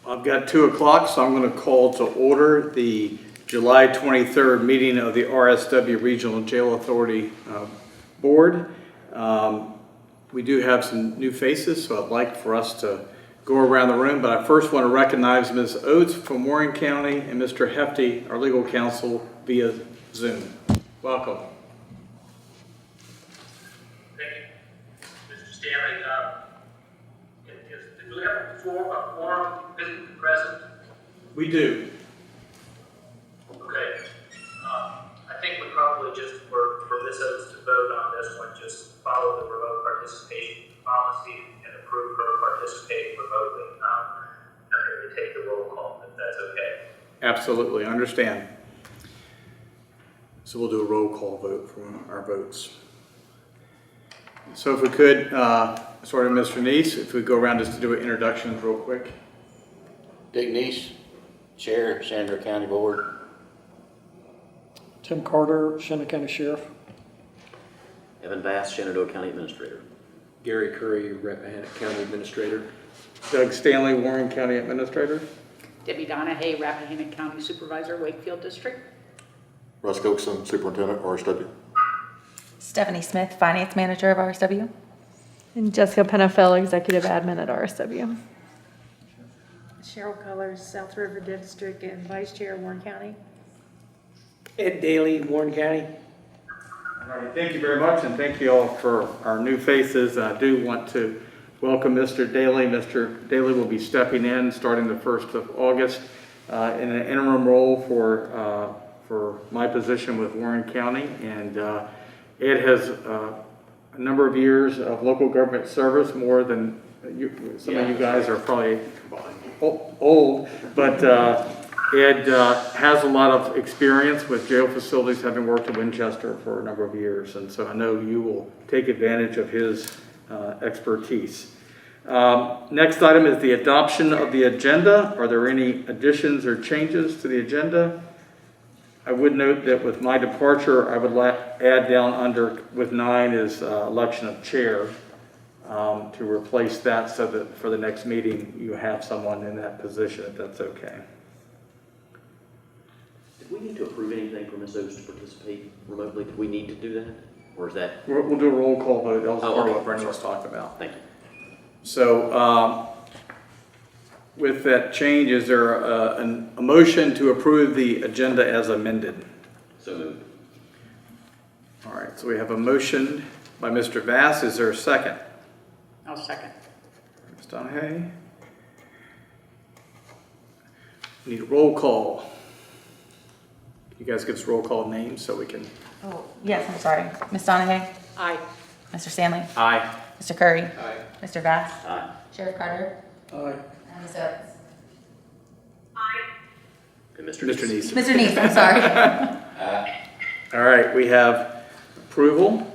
I've got 2 o'clock, so I'm going to call to order the July 23rd meeting of the RSW Regional Jail Authority Board. We do have some new faces, so I'd like for us to go around the room, but I first want to recognize Ms. Oates from Warren County and Mr. Hefty, our legal counsel, via Zoom. Welcome. Thank you, Mr. Stanley. Do we have a quorum physically present? We do. Okay. I think we probably just, for Ms. Oates to vote on this one, just follow the remote participation policy and approve her participating remotely. After we take the roll call, if that's okay. Absolutely, I understand. So we'll do a roll call vote for our votes. So if we could, sort of Mr. Neese, if we go around just to do an introduction real quick. Dick Neese, Chair, Shenandoah County Board. Tim Carter, Shenandoah County Sheriff. Evan Bass, Shenandoah County Administrator. Gary Curry, Rappahannock County Administrator. Doug Stanley, Warren County Administrator. Debbie Donahue, Rappahannock County Supervisor, Wakefield District. Russ Gokeson, Superintendent, RSW. Stephanie Smith, Finance Manager of RSW. And Jessica Penafel, Executive Admin at RSW. Cheryl Colors, South River District and Vice Chair, Warren County. Ed Daly, Warren County. All right, thank you very much, and thank you all for our new faces. I do want to welcome Mr. Daly. Mr. Daly will be stepping in starting the 1st of August in an interim role for my position with Warren County, and Ed has a number of years of local government service, more than some of you guys are probably old, but Ed has a lot of experience with jail facilities, having worked at Winchester for a number of years, and so I know you will take advantage of his expertise. Next item is the adoption of the agenda. Are there any additions or changes to the agenda? I would note that with my departure, I would add down under with 9 is election of chair to replace that, so that for the next meeting you have someone in that position, if that's okay. Did we need to approve anything for Ms. Oates to participate remotely? Did we need to do that? Or is that? We'll do a roll call vote. That was part of okay. what Brendan was talking about. Thank you. So with that change, is there a motion to approve the agenda as amended? So moved. All right, so we have a motion by Mr. Bass. Is there a second? I'll second. Ms. Donahue? We need a roll call. You guys give us roll call names so we can. Oh, yes, I'm sorry. Ms. Donahue? Aye. Mr. Stanley? Aye. Mr. Curry? Aye. Mr. Bass? Aye. Sheriff Carter? Aye. And Ms. Oates? And Mr. Neese. Mr. Neese, I'm sorry. All right, we have approval.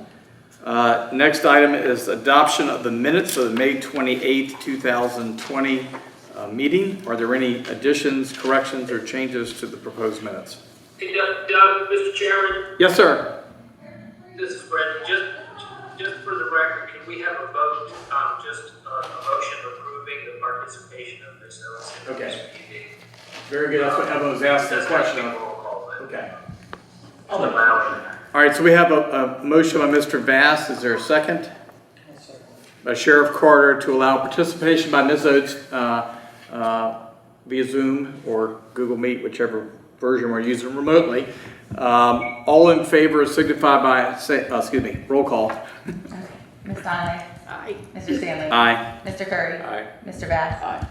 Next item is adoption of the minutes of the May 28th, 2020 meeting. Are there any additions, corrections, or changes to the proposed minutes? Hey, Doug, Mr. Chairman, Yes, sir. this is Brendan. Just for the record, can we have a vote, just a motion approving the participation of Ms. Oates in Okay. this meeting? Very good. That's what Evan was asking the That's question not a of. roll call, but Okay. I'll allow it. All right, so we have a motion by Mr. Bass. Is there a second? By Sheriff Carter to allow participation by Ms. Oates via Zoom or Google Meet, whichever version we're using remotely. All in favor signify by, roll call. Okay. Ms. Donahue? Aye. Mr. Stanley? Aye. Mr. Curry? Aye. Mr. Bass? Aye.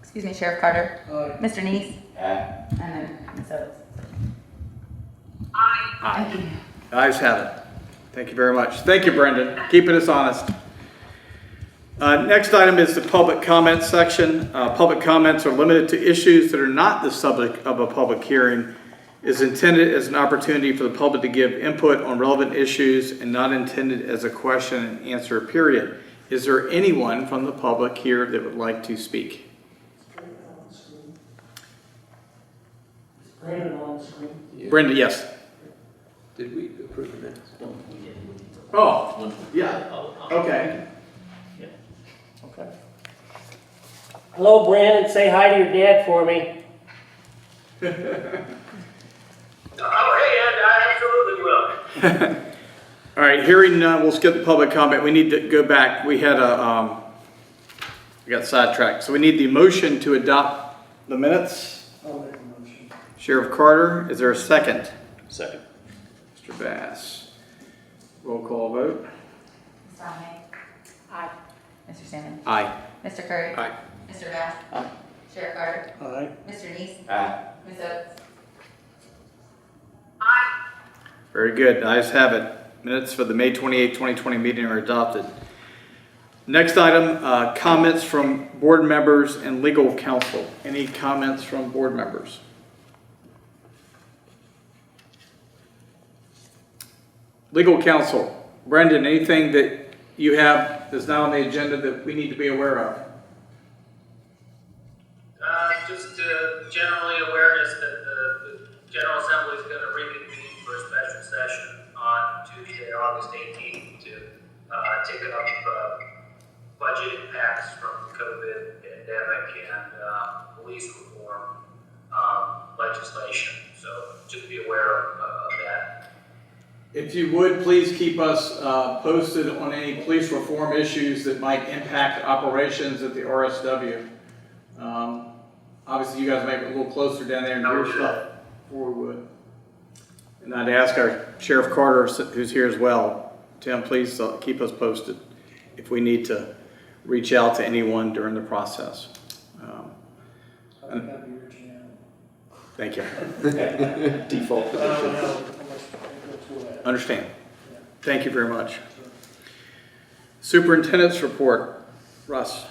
Excuse me, Sheriff Carter? Aye. Mr. Neese? Aye. And then Ms. Oates. Aye. Thank you. Ayes have it. Thank you very much. Thank you, Brendan. Keeping us honest. Next item is the public comment section. Public comments are limited to issues that are not the subject of a public hearing. Is intended as an opportunity for the public to give input on relevant issues and not intended as a question and answer period. Is there anyone from the public here that would like to speak? Brandon on the screen. Yeah. Brenda, yes. Did we approve the minutes? Oh, yeah. Okay. Okay. Hello, Brandon, say hi to your dad for me. Oh, hey, Ed, I absolutely will. All right, hearing none, we'll skip the public comment. We need to go back. We had we got sidetracked. So we need the motion to adopt the minutes. I'll make a motion. Sheriff Carter, is there a second? Second. Mr. Bass. Roll call vote. Ms. Dominic? Aye. Mr. Simmons? Aye. Mr. Curry? Aye. Mr. Bass? Aye. Sheriff Carter? Aye. Mr. Neese? Aye. Ms. Oates? Very good. Ayes have it. Minutes for the May 28, 2020 meeting are adopted. Next item, comments from board members and legal counsel. Any comments from board members? Legal counsel. Brendan, anything that you have that's not on the agenda that we need to be aware of? Just generally awareness that the General Assembly is going to reconvene for a special session on Tuesday, August 18th to take up budget impacts from the COVID pandemic and police reform legislation. So just be aware of that. If you would, please keep us posted on any police reform issues that might impact operations at the RSW. Obviously, you guys might be a little closer down there in your stuff before we would. And I'd ask our Sheriff Carter, who's here as well, Tim, please keep us posted if we need to reach out to anyone during the process. I'll be reaching out. Thank you. Default I don't position. know how much it goes to. Understand. Thank you very much. Superintendents Report. Russ.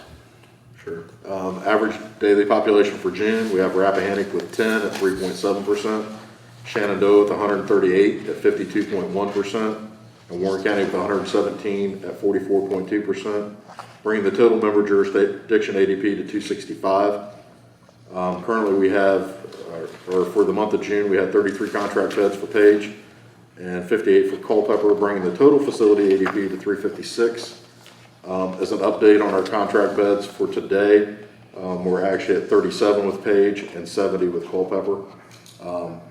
Sure. Average daily population for June, we have Rappahannock with 10 at 3.7%, Shenandoah with 138 at 52.1%, and Warren County with 117 at 44.2%, bringing the total member jurisdiction ADP to 265. Currently we have, or for the month of June, we had 33 contract beds for Page and 58 for Culpeper, bringing the total facility ADP to 356. As an update on our contract beds for today, we're actually at 37 with Page and 70 with Culpeper.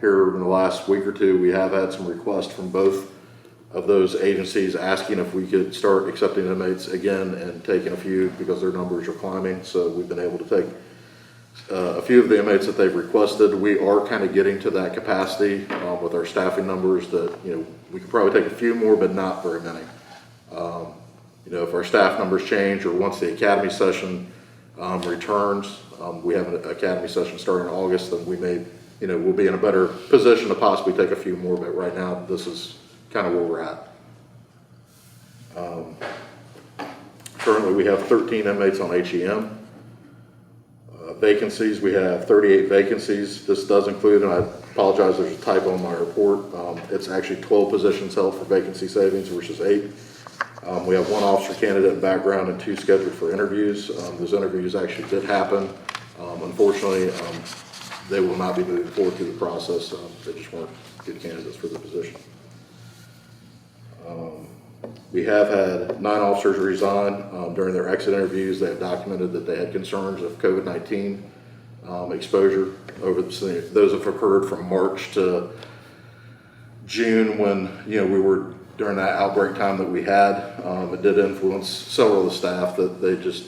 Here in the last week or two, we have had some requests from both of those agencies asking if we could start accepting inmates again and taking a few because their numbers are climbing. So we've been able to take a few of the inmates that they've requested. We are kind of getting to that capacity with our staffing numbers that, we could probably take a few more, but not very many. If our staff numbers change or once the academy session returns, we have an academy session starting in August, then we may, we'll be in a better position to possibly take a few more, but right now this is kind of where we're at. Currently we have 13 inmates on HEM. Vacancies, we have 38 vacancies. This does include, and I apologize, there's a typo in my report. It's actually 12 positions held for vacancy savings versus 8. We have 1 officer candidate in background and 2 scheduled for interviews. Those interviews actually did happen. Unfortunately, they will not be moving forward through the process. They just weren't good candidates for the position. We have had 9 officers resign during their exit interviews. They have documented that they had concerns of COVID-19 exposure. Those have occurred from March to June when we were during that outbreak time that we had. It did influence several of the staff that they just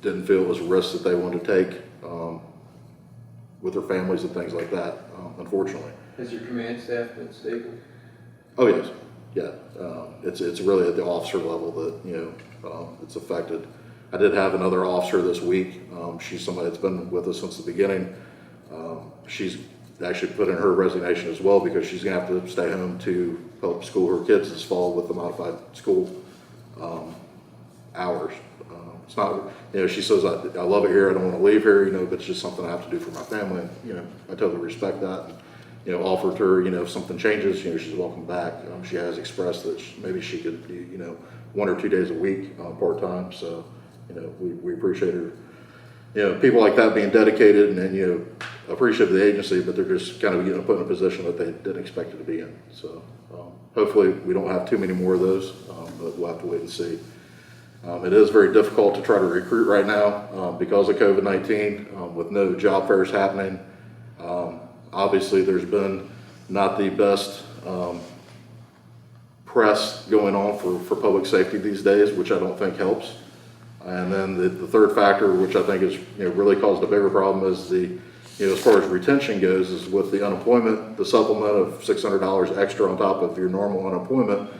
didn't feel it was a risk that they wanted to take with their families and things like that, unfortunately. Has your command staff been stable? Oh, yes. Yeah. It's really at the officer level that, it's affected. I did have another officer this week. She's somebody that's been with us since the beginning. She's actually put in her resignation as well because she's going to have to stay home to help school her kids this fall with the modified school hours. It's not, she says, I love it here, I don't want to leave here, but it's just something I have to do for my family. And, I totally respect that. And, offered her, if something changes, she's welcome back. She has expressed that maybe she could do, 1 or 2 days a week part-time. So, we appreciate her. People like that being dedicated and appreciative of the agency, but they're just kind of put in a position that they didn't expect it to be in. So hopefully we don't have too many more of those, but we'll have to wait and see. It is very difficult to try to recruit right now because of COVID-19 with no job fairs happening. Obviously, there's been not the best press going on for public safety these days, which I don't think helps. And then the third factor, which I think is really caused a bigger problem, is as far as retention goes, is with the unemployment, the supplement of $600 extra on top of your normal unemployment.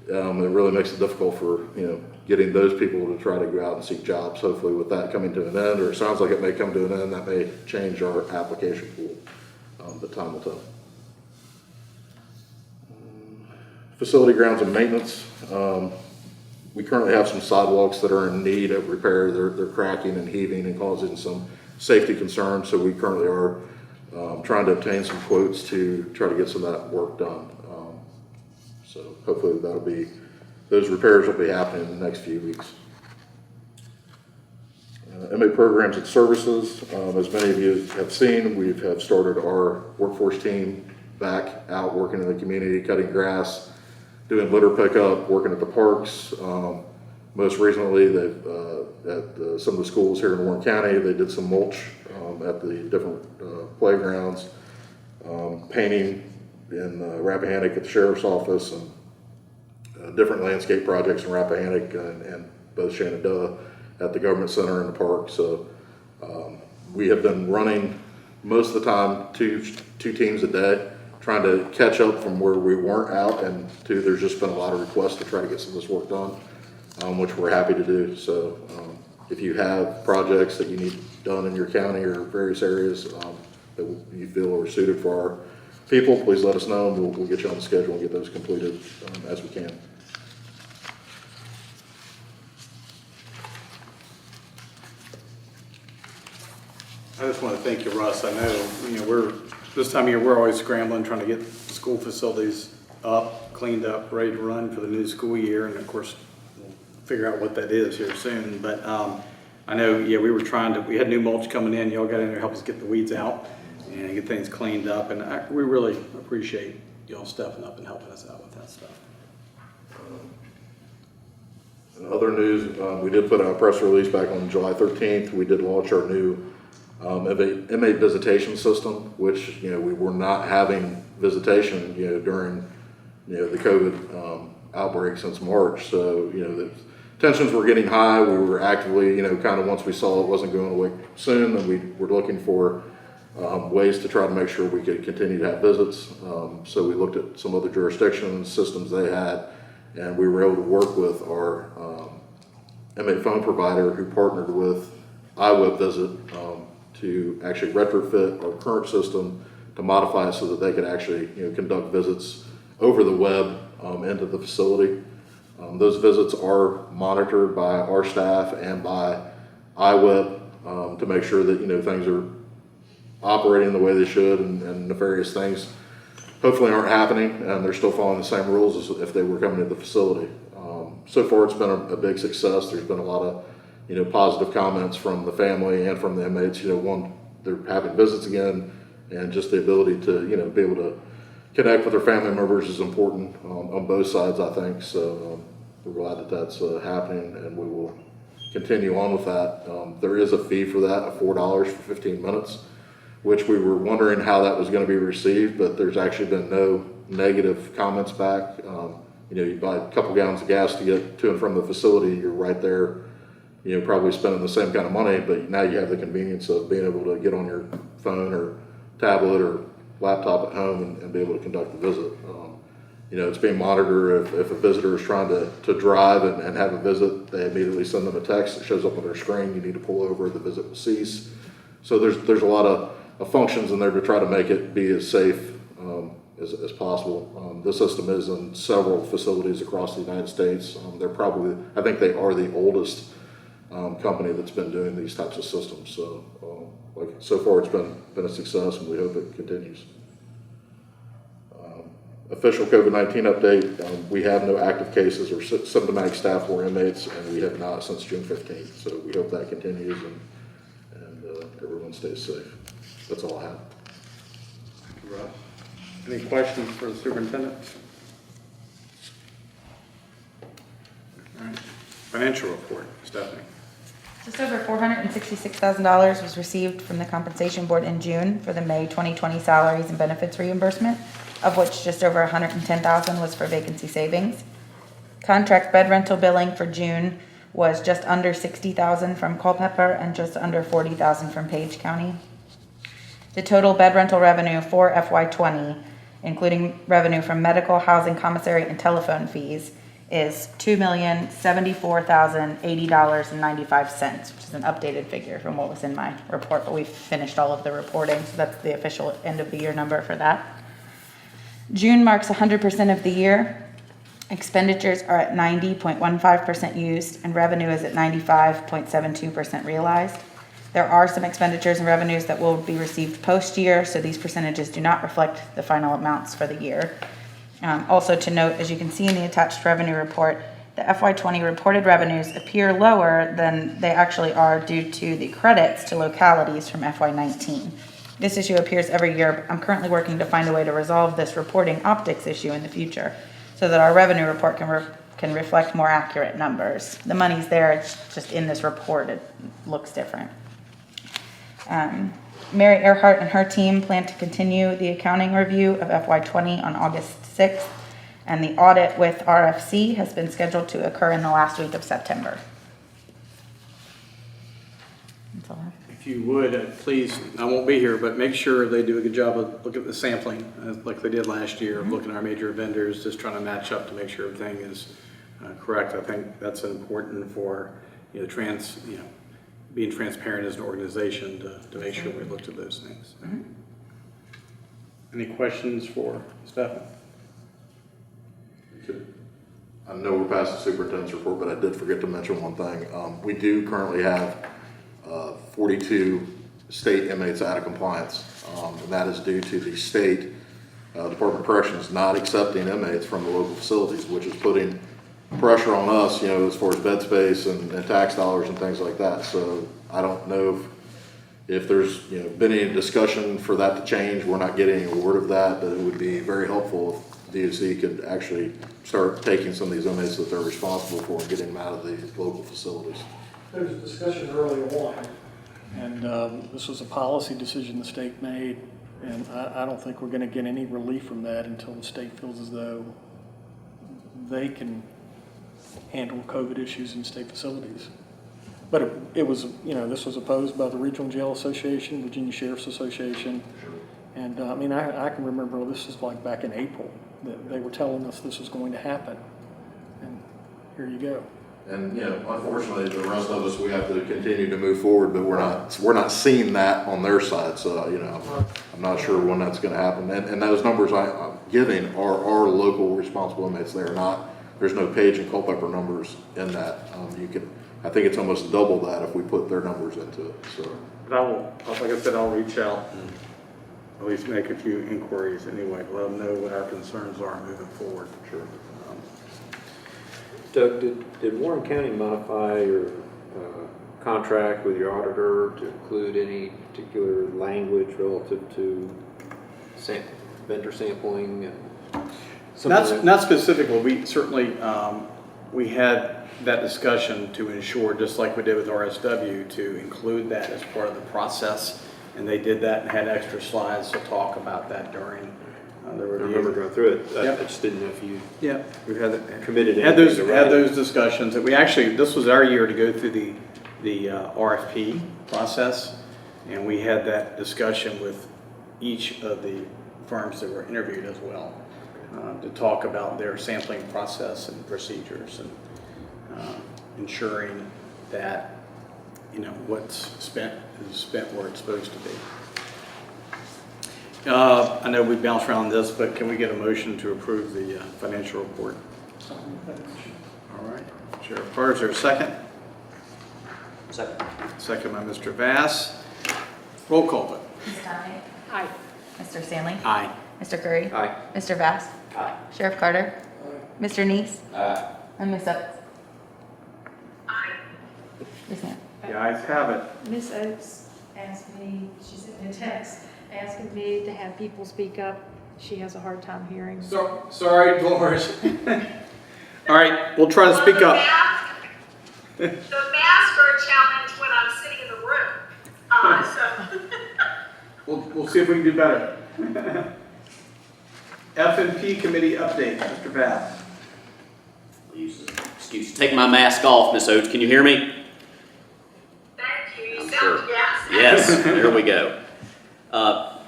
It really makes it difficult for getting those people to try to go out and seek jobs. Hopefully, with that coming to an end, or it sounds like it may come to an end, that may change our application pool. But time will tell. Facility grounds and maintenance. We currently have some sidewalks that are in need of repair. They're cracking and heaving and causing some safety concerns. So we currently are trying to obtain some quotes to try to get some of that work done. So hopefully those repairs will be happening in the next few weeks. Inmate programs and services. As many of you have seen, we have started our workforce team back out working in the community, cutting grass, doing litter pickup, working at the parks. Most recently, they've at some of the schools here in Warren County, they did some mulch at the different playgrounds, painting in Rappahannock at the sheriff's office, and different landscape projects in Rappahannock and both Shenandoah at the government center and the park. So we have been running most of the time two teams a day, trying to catch up from where we weren't out, and there's just been a lot of requests to try to get some of this work done, which we're happy to do. So if you have projects that you need done in your county or various areas that you feel are suited for our people, please let us know, and we'll get you on the schedule and get those completed as we can. I just want to thank you, Russ. I know, this time of year, we're always scrambling, trying to get school facilities up, cleaned up, ready to run for the new school year. And of course, we'll figure out what that is here soon. But I know, we had new mulch coming in. Y'all got in there to help us get the weeds out and get things cleaned up. And we really appreciate y'all stepping up and helping us out with that stuff. In other news, we did put out a press release back on July 13th. We did launch our new inmate visitation system, which we were not having visitation during the COVID outbreak since March. So the tensions were getting high. We were actively kind of, once we saw it wasn't going away soon, then we were looking for ways to try to make sure we could continue to have visits. So we looked at some other jurisdictions, systems they had, and we were able to work with our inmate phone provider who partnered with iWeb Visit to actually retrofit our current system to modify it so that they could actually conduct visits over the web into the facility. Those visits are monitored by our staff and by iWeb to make sure that things are operating the way they should, and nefarious things hopefully aren't happening, and they're still following the same rules as if they were coming to the facility. So far, it's been a big success. There's been a lot of positive comments from the family and from the inmates. One, they're having visits again, and just the ability to be able to connect with their family members is important on both sides, I think. So we're glad that that's happening, and we will continue on with that. There is a fee for that, of $4 for 15 minutes, which we were wondering how that was going to be received, but there's actually been no negative comments back. You buy a couple gallons of gas to get to and from the facility, you're right there, probably spending the same kind of money, but now you have the convenience of being able to get on your phone or tablet or laptop at home and be able to conduct the visit. It's being monitored. If a visitor is trying to drive and have a visit, they immediately send them a text that shows up on their screen. You need to pull over, the visit will cease. So there's a lot of functions in there to try to make it be as safe as possible. This system is in several facilities across the United States. I think they are the oldest company that's been doing these types of systems. So so far it's been a success, and we hope it continues. Official COVID-19 update, we have no active cases or symptomatic staff or inmates, and we have not since June 15th. So we hope that continues and everyone stays safe. That's all I have. Thank you, Russ. Any questions for the superintendent? All right. Financial report, Stephanie. Just over $466,000 was received from the Compensation Board in June for the May 2020 salaries and benefits reimbursement, of which just over $110,000 was for vacancy savings. Contract bed rental billing for June was just under $60,000 from Culpeper and just under $40,000 from Page County. The total bed rental revenue for FY20, including revenue from medical, housing, commissary, and telephone fees, is $2,074,080.95, which is an updated figure from what was in my report, but we've finished all of the reporting, so that's the official end of the year number for that. June marks 100% of the year. Expenditures are at 90.15% used, and revenue is at 95.72% realized. There are some expenditures and revenues that will be received post-year, so these percentages do not reflect the final amounts for the year. Also to note, as you can see in the attached revenue report, the FY20 reported revenues appear lower than they actually are due to the credits to localities from FY19. This issue appears every year, but I'm currently working to find a way to resolve this reporting optics issue in the future so that our revenue report can reflect more accurate numbers. The money's there, it's just in this report, it looks different. Mary Earhart and her team plan to continue the accounting review of FY20 on August 6th, and the audit with RFC has been scheduled to occur in the last week of September. That's all I have. If you would, please, I won't be here, but make sure they do a good job of looking at the sampling, like they did last year, of looking at our major vendors, just trying to match up to make sure everything is correct. I think that's important for, being transparent as an organization to make sure we looked at those things. Any questions for Stephanie? I know we're past the superintendent's report, but I did forget to mention one thing. We do currently have 42 state inmates out of compliance, and that is due to the state Department of Corrections not accepting inmates from the local facilities, which is putting pressure on us, as far as bed space and tax dollars and things like that. So I don't know if there's been any discussion for that to change. We're not getting any word of that, but it would be very helpful if DOC could actually start taking some of these inmates that they're responsible for and getting them out of the local facilities. There was a discussion early on, and this was a policy decision the state made, and I don't think we're going to get any relief from that until the state feels as though they can handle COVID issues in state facilities. But it was, this was opposed by the Regional Jail Association, Virginia Sheriff's Association, and I can remember this was like back in April that they were telling us this was going to happen, and here you go. And unfortunately, the rest of us, we have to continue to move forward, but we're not seeing that on their side. So I'm not sure when that's going to happen. And those numbers I'm giving are local responsible inmates. There's no Page and Culpeper numbers in that. I think it's almost double that if we put their numbers into it. So, But I will, like I said, I'll reach out and at least make a few inquiries anyway, let them know what our concerns are moving forward. Sure. Doug, did Warren County modify your contract with your auditor to include any particular language relative to vendor sampling and Not specifically. We certainly we had that discussion to ensure, just like we did with RSW, to include that as part of the process, and they did that and had extra slides to talk about that during the review. I remember going through it. Yep. I just didn't know if you We've had committed had anything to writing. those discussions. That we actually, this was our year to go through the RFP process, and we had that discussion with each of the firms that were interviewed as well, to talk about their sampling process and procedures, and ensuring that what's spent is spent where it's supposed to be. I know we bounced around this, but can we get a motion to approve the financial report? All right. Sheriff Carr, is there a second? Second. Second by Mr. Vass. Roll call vote. Ms. Donnelly? Aye. Mr. Stanley? Aye. Mr. Curry? Aye. Mr. Vass? Aye. Sheriff Carter? Mr. Neese? Aye. And Ms. Oates? Yes, ma'am. The ayes have it. Ms. Oates asked me, she sent me a text, asking me to have people speak up. She has a hard time hearing. So, sorry, Dolores. All right, we'll try to speak up. masks are a challenge when I'm sitting in the room. So We'll see if we can do better. F&P committee update, Mr. Bass. Excuse, take my mask off, Miss Oates. Can you hear me? thank you. You I'm sound sure. yes. Yes, there we go.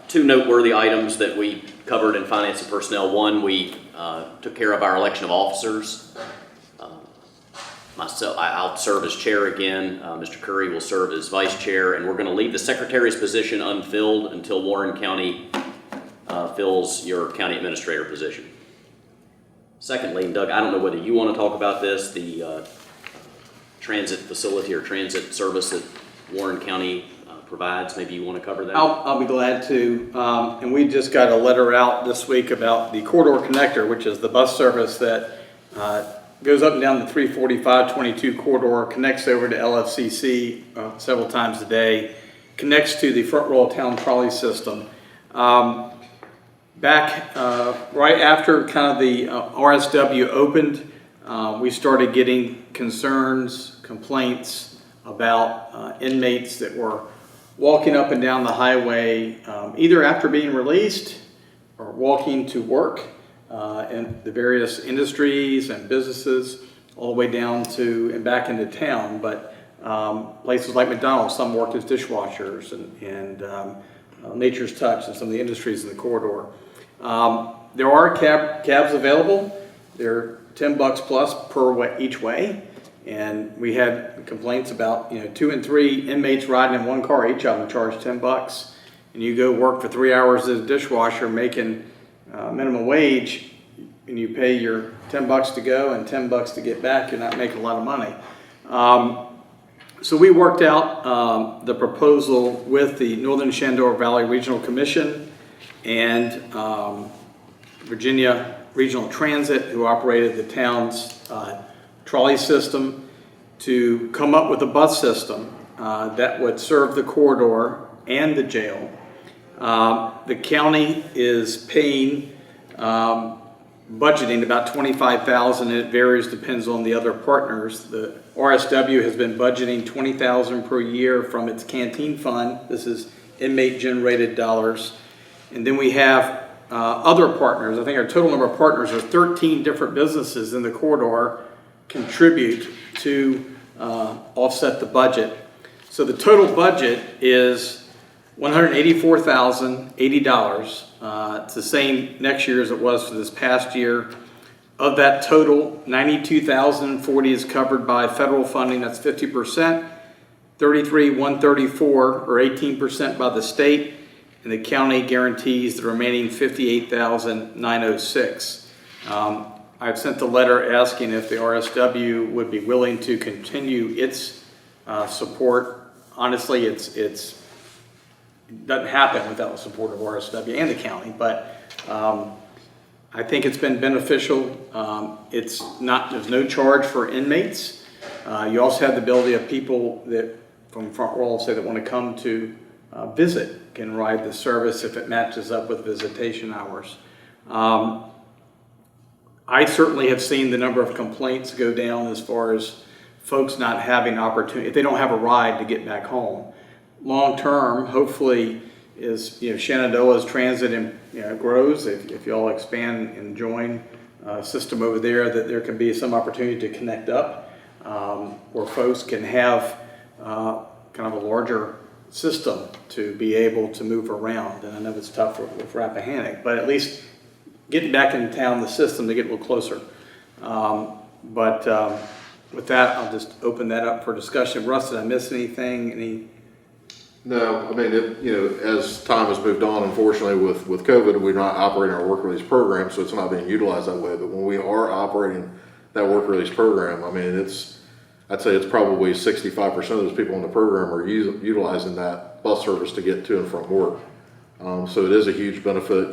Two noteworthy items that we covered in Finance and Personnel. One, we took care of our election of officers. Myself, I'll serve as chair again. Mr. Curry will serve as vice chair, and we're going to leave the secretary's position unfilled until Warren County fills your county administrator position. Secondly, Doug, I don't know whether you want to talk about this, the transit facility or transit service that Warren County provides. Maybe you want to cover that? I'll be glad to. And we just got a letter out this week about the Corridor Connector, which is the bus service that goes up and down the 345-22 corridor, connects over to LFCC several times a day, connects to the Front Royal Town Trolley System. Back right after kind of the RSW opened, we started getting concerns, complaints about inmates that were walking up and down the highway, either after being released or walking to work in the various industries and businesses, all the way down to and back into town. But places like McDonald's, some worked as dishwashers, and Nature's Touch and some of the industries in the corridor. There are cabs available. They're $10 plus per each way. And we had complaints about 2 and 3 inmates riding in one car, each of them charged $10. And you go work for 3 hours as a dishwasher making minimum wage, and you pay your $10 to go and $10 to get back, you're not making a lot of money. So we worked out the proposal with the Northern Shenandoah Valley Regional Commission and Virginia Regional Transit, who operated the town's trolley system, to come up with a bus system that would serve the corridor and the jail. The county is paying, budgeting about $25,000, and it varies, depends on the other partners. The RSW has been budgeting $20,000 per year from its canteen fund. This is inmate generated dollars. And then we have other partners. I think our total number of partners are 13 different businesses in the corridor contribute to offset the budget. So the total budget is $184,080. It's the same next year as it was for this past year. Of that total, $92,040 is covered by federal funding, that's 50%, $33,134 or 18% by the state, and the county guarantees the remaining $58,906. I've sent a letter asking if the RSW would be willing to continue its support. Honestly, it doesn't happen without the support of RSW and the county, but I think it's been beneficial. There's no charge for inmates. You also have the ability of people that from Front Royal, say, that want to come to visit can ride the service if it matches up with visitation hours. I certainly have seen the number of complaints go down as far as folks not having opportunity, if they don't have a ride to get back home. Long term, hopefully, is Shenandoah's transit grows. If y'all expand and join a system over there, that there can be some opportunity to connect up, where folks can have kind of a larger system to be able to move around. And I know it's tough with Rappahannock, but at least getting back into town, the system to get a little closer. With that, I'll just open that up for discussion. Russ, did I miss anything? No, I mean, as time has moved on, unfortunately, with COVID, we're not operating our work release program, so it's not being utilized that way. But when we are operating that work release program, I mean, I'd say it's probably 65% of those people in the program are utilizing that bus service to get to and from work. So it is a huge benefit.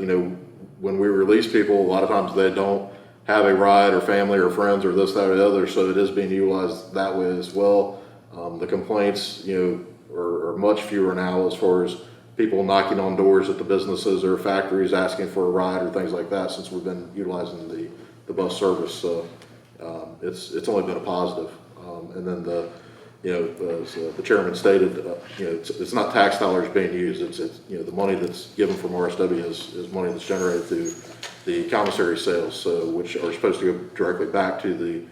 When we release people, a lot of times they don't have a ride or family or friends or this, that, or the other, so it is being utilized that way as well. The complaints, are much fewer now as far as people knocking on doors at the businesses or factories asking for a ride or things like that, since we've been utilizing the bus service. So it's only been a positive. And then as the chairman stated, it's not tax dollars being used. It's the money that's given from RSW is money that's generated through the commissary sales, which are supposed to go directly back to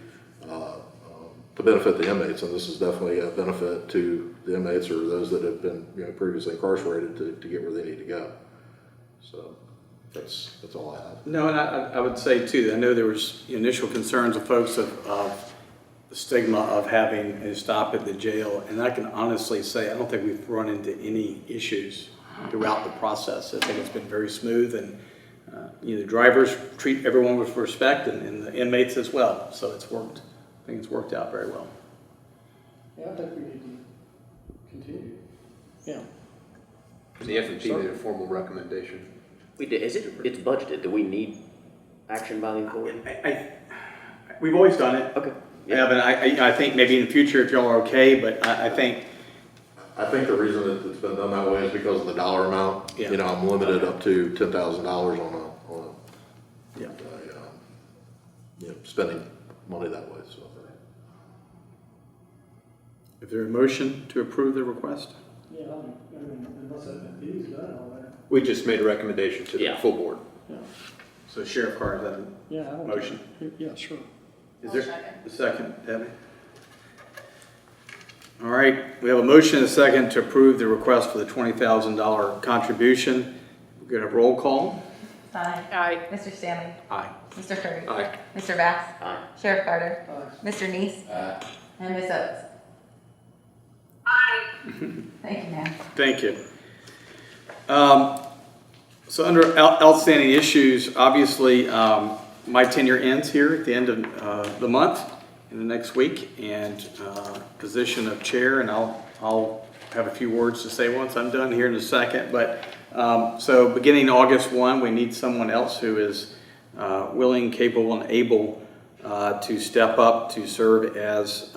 to benefit the inmates. And this is definitely a benefit to the inmates or those that have been previously incarcerated to get where they need to go. So that's all I have. No, and I would say too, I know there was initial concerns of folks of the stigma of having a stop at the jail, and I can honestly say I don't think we've run into any issues throughout the process. I think it's been very smooth, and the drivers treat everyone with respect, and the inmates as well. So it's worked. I think it's worked out very well. Yeah, I think we need to continue. Yeah. The F&P made a formal recommendation. We did. It's budgeted. Do we need action by the authority? We've always done it. Okay. Yeah, but I think maybe in the future if y'all are okay, but I think. I think the reason that it's been done that way is because of the dollar amount. Yeah. I'm limited up to $10,000 on spending money that way. So. Is there a motion to approve the request? Yeah, unless that is done all that. We just made a recommendation to the full board. Yeah. So Sheriff Carr, is that Yeah, I a don't motion? Yeah, sure. Is there a second, Debbie? All right, we have a motion and a second to approve the request for the $20,000 contribution. We're going to roll call. Aye. Aye. Mr. Stanley. Aye. Mr. Curry. Aye. Mr. Bass. Aye. Sheriff Carter. Aye. Mr. Neese. And Ms. Oates. Aye. Thank you, ma'am. Thank you. So under outstanding issues, obviously, my tenure ends here at the end of the month, in the next week, and position of chair, and I'll have a few words to say once I'm done here in a second. But so beginning August 1, we need someone else who is willing, capable, and able to step up to serve as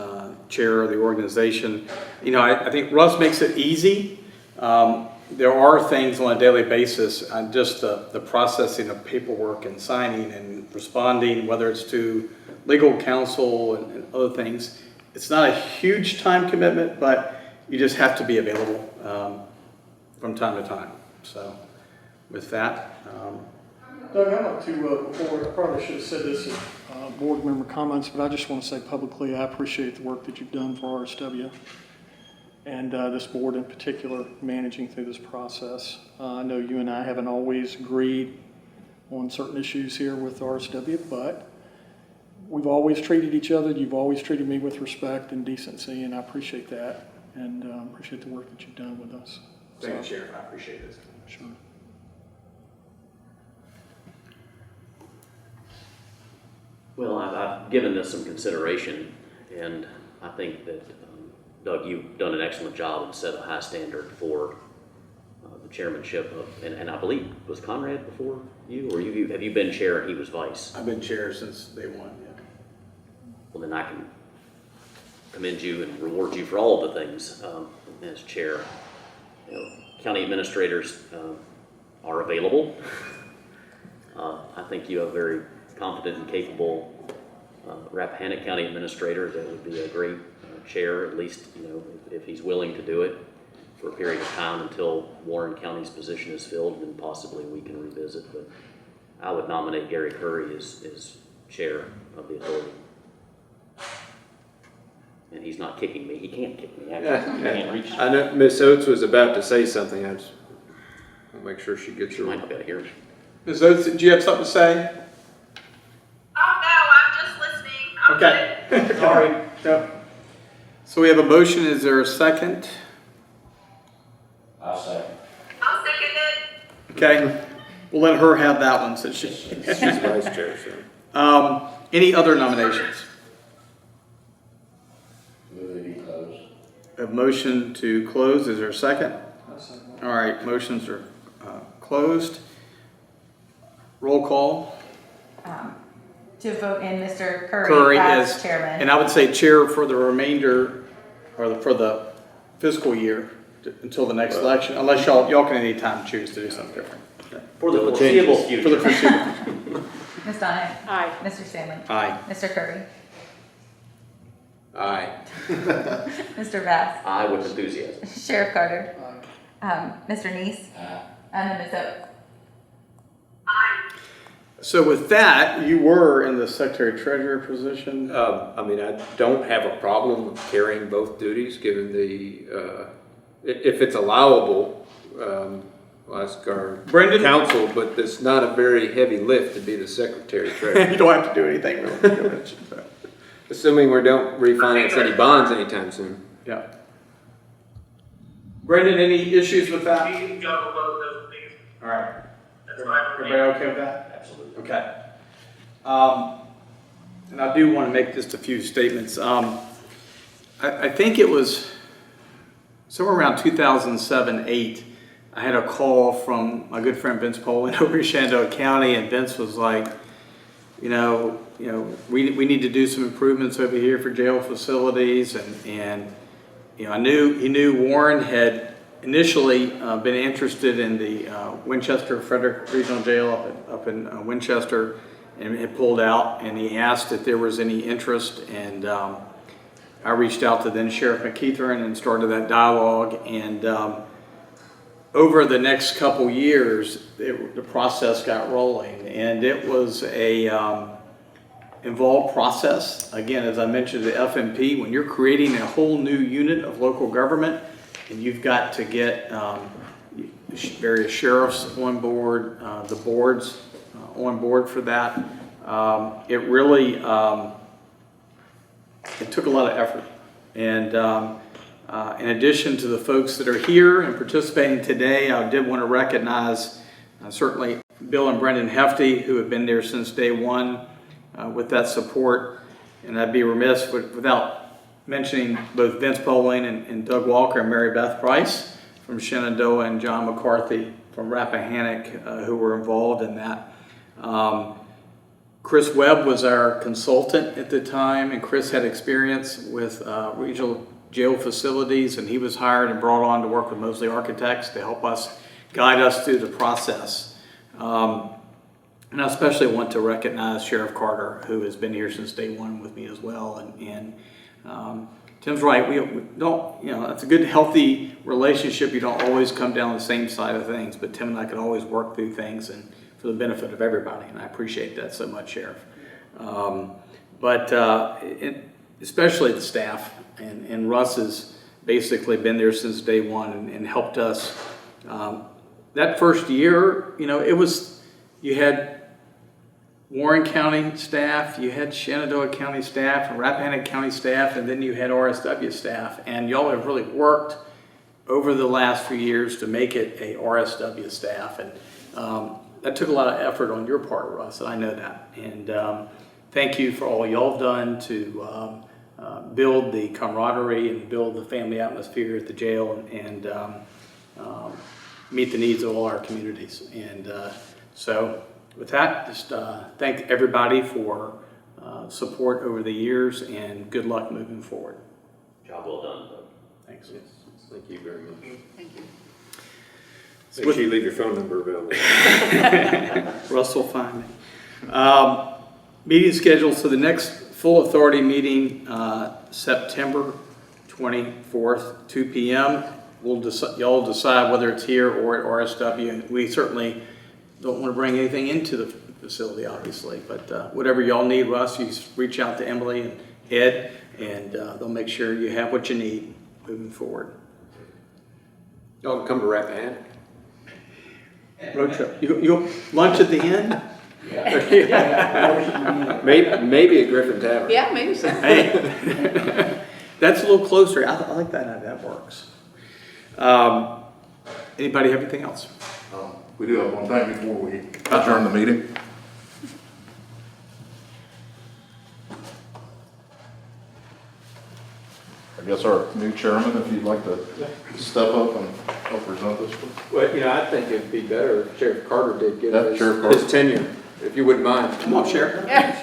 chair of the organization. I think Russ makes it easy. There are things on a daily basis, just the processing of paperwork and signing and responding, whether it's to legal counsel and other things. It's not a huge time commitment, but you just have to be available from time to time. So with that. Doug, I'd like to, before, I probably should have said this in board member comments, but I just want to say publicly, I appreciate the work that you've done for RSW and this board in particular, managing through this process. I know you and I haven't always agreed on certain issues here with RSW, but we've always treated each other. You've always treated me with respect and decency, and I appreciate that, and appreciate the work that you've done with us. Thank you, Sheriff. I appreciate it. Sure. Well, I've given this some consideration, and I think that, Doug, you've done an excellent job and set a high standard for the chairmanship of, and I believe, was Conrad before you, or have you been chair and he was vice? I've been chair since day one, yeah. Well, then I can commend you and reward you for all of the things as chair. County administrators are available. I think you have a very competent and capable Rappahannock County administrator that would be a great chair, at least, if he's willing to do it for a period of time until Warren County's position is filled, then possibly we can revisit. But I would nominate Gary Curry as chair of the authority. And he's not kicking me. He can't kick me. Actually, he can't reach me. I know Ms. Oates was about to say something. I just want to make sure she gets She her. might not be able to hear me. Ms. Oates, do you have something to say? Oh, no, I'm just listening. I'm Okay. Sorry. No. So we have a motion. Is there a second? I'll second it. Okay. We'll let her have that one since She's vice chair, so. Any other nominations? A motion to close. Is there a second? All right. Motions are closed. Roll call. To vote in Mr. Curry, Curry as is chairman. and I would say chair for the remainder, or for the fiscal year until the next election, unless y'all can any time choose to do something different. For the foreseeable future. For the foreseeable. Ms. Donahue. Aye. Mr. Stanley. Aye. Mr. Curry. Aye. Mr. Bass, Aye with enthusiasm. Sheriff Carter, Mr. Neese, and then Ms. Oates. So with that, you were in the Secretary Treasurer position. I mean, I don't have a problem carrying both duties, given the, if it's allowable, I'll ask our Brendan? counsel, but it's not a very heavy lift to be the Secretary Treasurer. You don't have to do anything really. Assuming we don't refinance any bonds anytime soon. Yeah. Brendan, any issues with that? You can juggle both those things. All right. That's fine with me. Everybody okay with that? Absolutely. Okay. And I do want to make just a few statements. I think it was somewhere around 2007-8. I had a call from my good friend Vince Poland over in Shenandoah County, and Vince was like, we need to do some improvements over here for jail facilities, and he knew Warren had initially been interested in the Winchester Frederick Regional Jail up in Winchester, and had pulled out, and he asked if there was any interest, and I reached out to then Sheriff McKeithern and started that dialogue, and over the next couple years, the process got rolling, and it was a involved process. Again, as I mentioned, the FMP, when you're creating a whole new unit of local government, and you've got to get various sheriffs on board, the boards on board for that, it really, it took a lot of effort. And in addition to the folks that are here and participating today, I did want to recognize certainly Bill and Brendan Hefty, who have been there since day one with that support. And I'd be remiss without mentioning both Vince Poling and Doug Walker and Mary Beth Price from Shenandoah and John McCarthy from Rappahannock who were involved in that. Chris Webb was our consultant at the time, and Chris had experience with regional jail facilities, and he was hired and brought on to work with Mosley Architects to help us guide us through the process. And I especially want to recognize Sheriff Carter, who has been here since day one with me as well. And Tim's right, we don't, it's a good, healthy relationship. You don't always come down the same side of things, but Tim and I can always work through things and for the benefit of everybody, and I appreciate that so much, Sheriff. Especially the staff, and Russ has basically been there since day one and helped us. That first year, you had Warren County staff, you had Shenandoah County staff, and Rappahannock County staff, and then you had RSW staff, and y'all have really worked over the last few years to make it a RSW staff, and that took a lot of effort on your part, Russ, and I know that. And thank you for all y'all have done to build the camaraderie and build the family atmosphere at the jail, and meet the needs of all our communities. And so with that, just thank everybody for support over the years, and good luck moving forward. Job well done, Doug. Thanks. Yes, thank you very much. Thank you. Make sure you leave your phone number available. Russ will find me. Meeting schedule, so the next full authority meeting, September 24th, 2 p.m. Y'all decide whether it's here or at RSW. And we certainly don't want to bring anything into the facility, obviously, but whatever y'all need, Russ, you just reach out to Emily and Ed, and they'll make sure you have what you need moving forward. Y'all can come to Rappahannock. Road trip. You lunch at the end? Maybe at Griffin Tavern. Yeah, maybe so. Hey, that's a little closer. I like that. That works. Anybody have anything else? We do have one thing before we adjourn the meeting. I guess our new chairman, if you'd like to step up and help present this. Well, I think it'd be better if Sheriff Carter did give Yeah, Sheriff Carter. his tenure, if you wouldn't mind. Come on, Sheriff. Okay.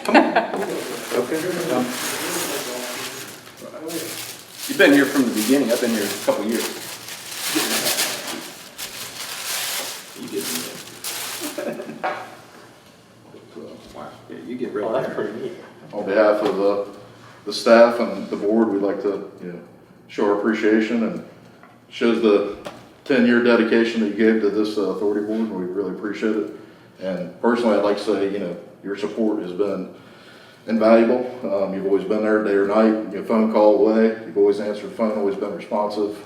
You've been here from the beginning. I've been here a couple years. Yeah, you get real. That's pretty neat. On behalf of the the staff and the board, we'd like to, show our appreciation, and shows the 10-year dedication that you gave to this authority board, and we really appreciate it. And personally, I'd like to say, your support has been invaluable. You've always been there day or night, phone call away. You've always answered the phone, always been responsive.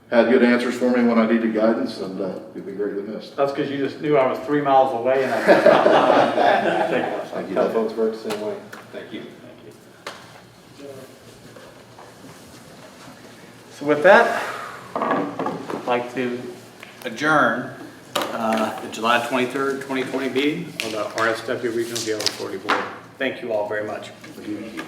Had good answers for me when I needed guidance, and you'd be greatly missed. That's because you just knew I was 3 miles away and I just stopped by. Thank you. Tell folks work the same way. Thank you. So with that, I'd like to adjourn the July 23rd, 2020 meeting of the RSW Regional Jail Authority Board. Thank you all very much. Thank you.